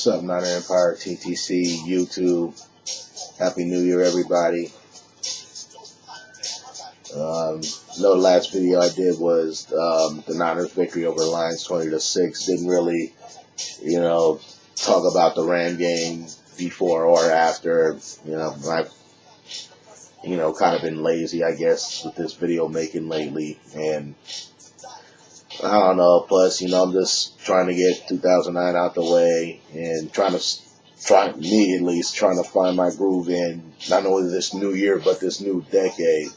What's up, Niner Empire, TTC, YouTube. Happy New Year, everybody. The last video I did was the Niners' victory over the Lions 20-6. Didn't really, talk about the Ram game before or after. I've, kind of been lazy, I guess, with this video making lately. And I don't know. Plus, I'm just trying to get 2009 out the way and trying to find my groove in not only this new year but this new decade,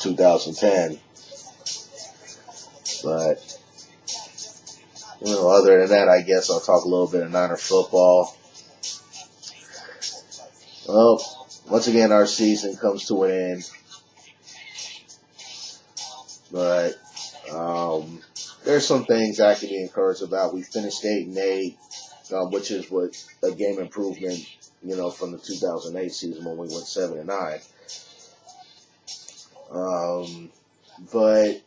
2010. But other than that, I guess I'll talk a little bit of Niner football. Well, once again, our season comes to an end, but there's some things I can be encouraged about. We finished 8-8, which is a game improvement, from the 2008 season when we went 7-9. But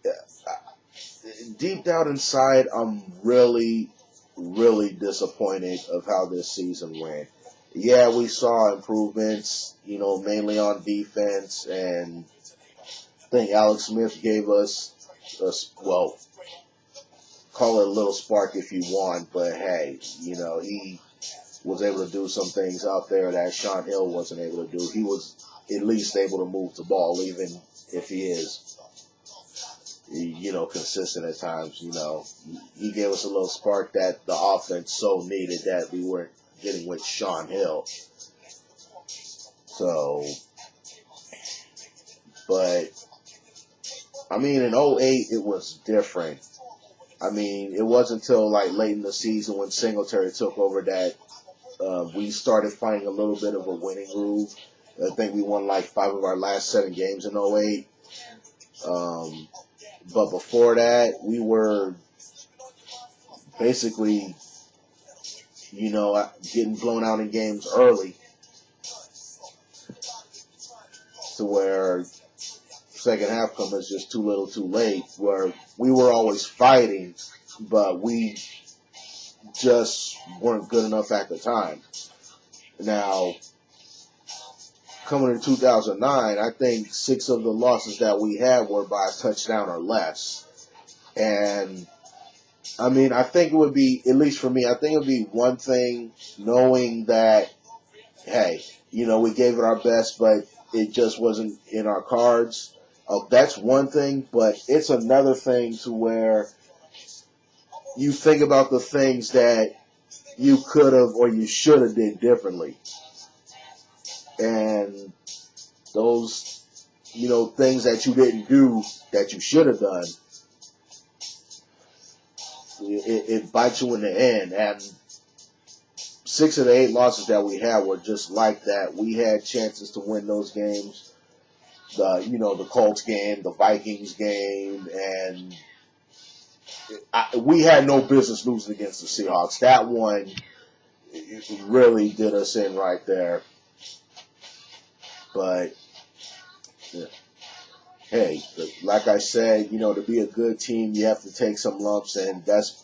deep down inside, I'm really, really disappointed of how this season went. Yeah, we saw improvements, mainly on defense, and I think Alex Smith gave us call it a little spark if you want, but hey, he was able to do some things out there that Shaun Hill wasn't able to do. He was at least able to move the ball, even if he is, consistent at times. He gave us a little spark that the offense so needed that we weren't getting with Shaun Hill. So, but, in 08, it was different. It wasn't until late in the season when Singletary took over that we started finding a little bit of a winning groove. I think we won 5 of our last 7 games in 08. But before that, we were basically, getting blown out in games early to where second half comes just too little too late, where we were always fighting, but we just weren't good enough at the time. Now, coming in 2009, I think 6 of the losses that we had were by a touchdown or less. And, I think it would be, at least for me, I think it would be one thing knowing that, hey, we gave it our best, but it just wasn't in our cards. That's one thing, but it's another thing to where you think about the things that you could have or you should have did differently. And those, things that you didn't do that you should have done, it bites you in the end. And 6 of the 8 losses that we had were just like that. We had chances to win those games. The Colts game, the Vikings game, and we had no business losing against the Seahawks. That one really did us in right there. But, hey, like I said, to be a good team, you have to take some lumps, and that's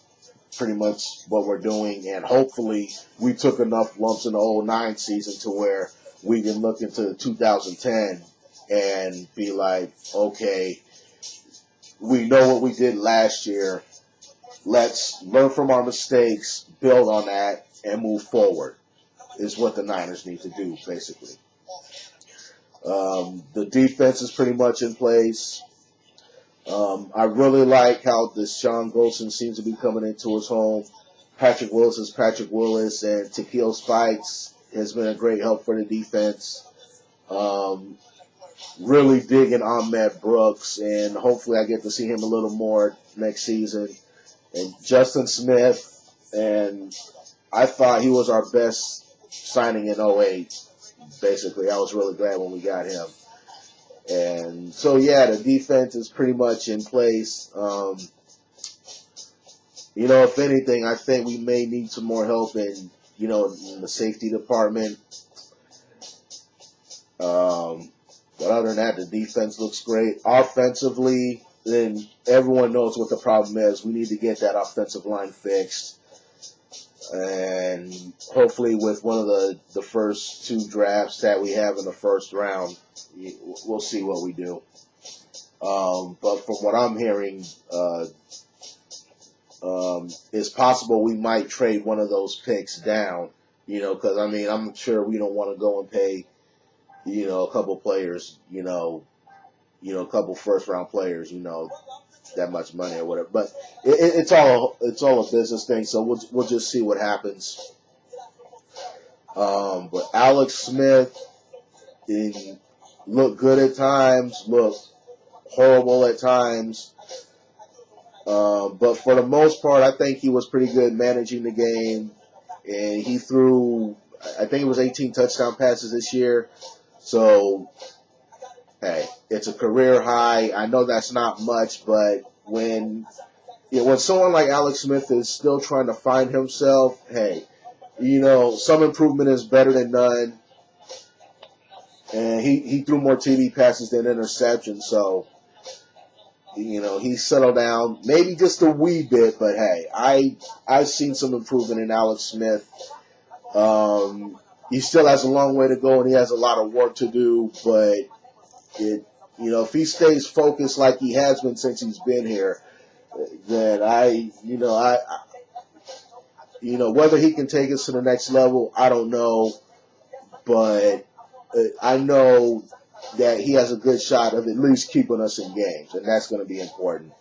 pretty much what we're doing. And hopefully we took enough lumps in the 09 season to where we can look into 2010 and be like, okay, we know what we did last year. Let's learn from our mistakes, build on that, and move forward, is what the Niners need to do, basically. The defense is pretty much in place. I really like how Deshaun Golson seems to be coming into his home. Patrick Willis is Patrick Willis, and Takeo Spikes has been a great help for the defense. Really digging Ahmed Brooks, and hopefully I get to see him a little more next season. And Justin Smith, and I thought he was our best signing in 08, basically. I was really glad when we got him. And so, yeah, the defense is pretty much in place. If anything, I think we may need some more help in the safety department. But other than that, the defense looks great. Offensively, then everyone knows what the problem is. We need to get that offensive line fixed. And hopefully with one of the first two drafts that we have in the first round, we'll see what we do. But from what I'm hearing, it's possible we might trade one of those picks down, because, I mean, I'm sure we don't want to go and pay, a couple players, a couple first-round players, that much money or whatever. But it's all a business thing, so we'll just see what happens. But Alex Smith, he looked good at times, looked horrible at times. But for the most part, I think he was pretty good managing the game. And he threw, I think it was 18 touchdown passes this year. So, hey, it's a career high. I know that's not much, but when someone like Alex Smith is still trying to find himself, hey, some improvement is better than none. And he threw more TD passes than interceptions, so he settled down, maybe just a wee bit, but hey, I've seen some improvement in Alex Smith. He still has a long way to go, and he has a lot of work to do, but if he stays focused like he has been since he's been here, then whether he can take us to the next level, I don't know, but I know that he has a good shot of at least keeping us in games, and that's going to be important,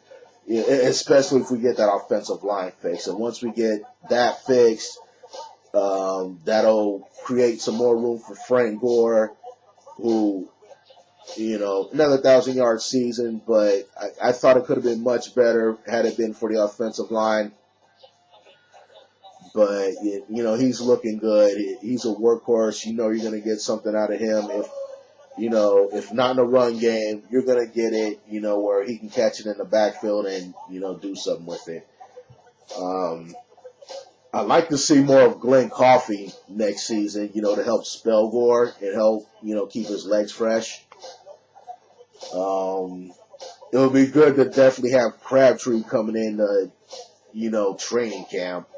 especially if we get that offensive line fixed. And once we get that fixed, that'll create some more room for Frank Gore, who, another 1,000-yard season, but I thought it could have been much better had it been for the offensive line. But, he's looking good. He's a workhorse. You're going to get something out of him. If not in the run game, you're going to get it, where he can catch it in the backfield and, do something with it. I'd like to see more of Glenn Coffey next season, to help spell Gore and help, keep his legs fresh. It would be good to definitely have Crabtree coming in to, training camp,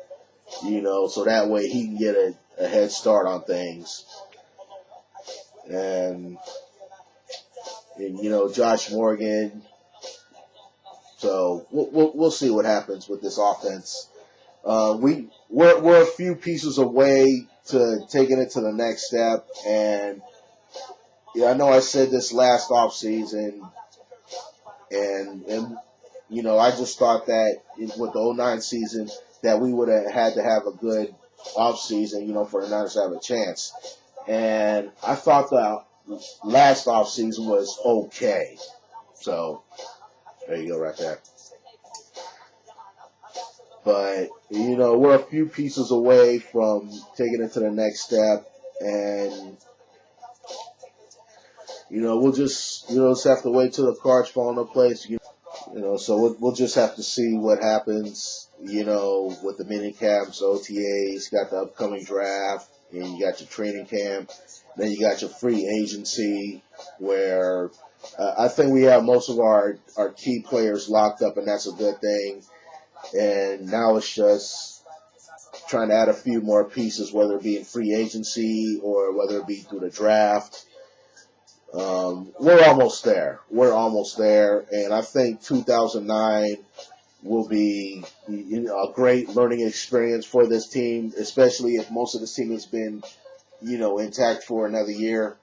so that way he can get a head start on things. And Josh Morgan. So we'll see what happens with this offense. We're a few pieces away to taking it to the next step, and I know I said this last offseason, and I just thought that with the 09 season that we would have had to have a good offseason, for the Niners to have a chance. And I thought the last offseason was okay. So, there you go right there. But, we're a few pieces away from taking it to the next step. And, we'll just have to wait till the cards fall into place. So we'll just have to see what happens, with the mini camps, OTAs, got the upcoming draft. And you got your training camp. Then you got your free agency, where I think we have most of our key players locked up, and that's a good thing. And now it's just trying to add a few more pieces, whether it be in free agency or whether it be through the draft. We're almost there. And I think 2009 will be a great learning experience for this team, especially if most of this team has been, intact for another year.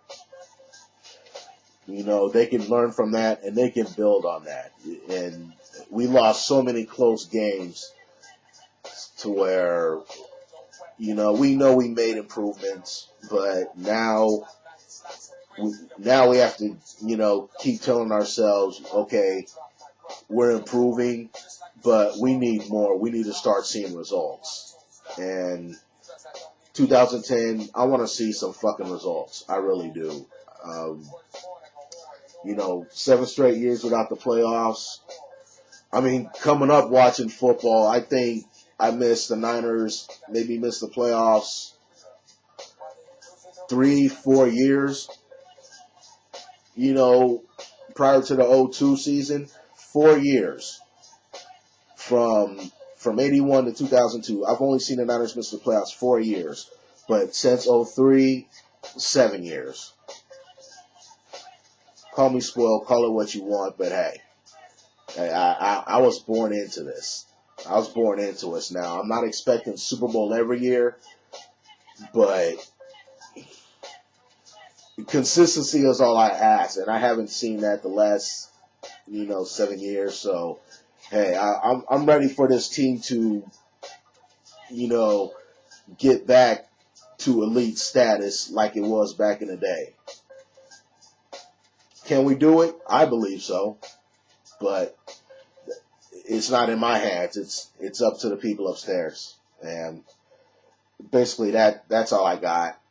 They can learn from that and they can build on that. And we lost so many close games to where, we know we made improvements, but now we have to, keep telling ourselves, okay, we're improving, but we need more. We need to start seeing results. And 2010, I want to see some fucking results. I really do. 7 straight years without the playoffs. I mean, coming up watching football, I think I missed the Niners, maybe missed the playoffs 3-4 years. Prior to the 02 season, 4 years from from 81 to 2002, I've only seen the Niners miss the playoffs 4 years. But since '03, 7 years. Call me spoiled, call it what you want, but hey, I was born into this. I was born into us. Now, I'm not expecting Super Bowl every year, but consistency is all I ask, and I haven't seen that the last, 7 years. So, hey, I'm ready for this team to, get back to elite status like it was back in the day. Can we do it? I believe so, but it's not in my hands. It's up to the people upstairs, and basically that's all I got.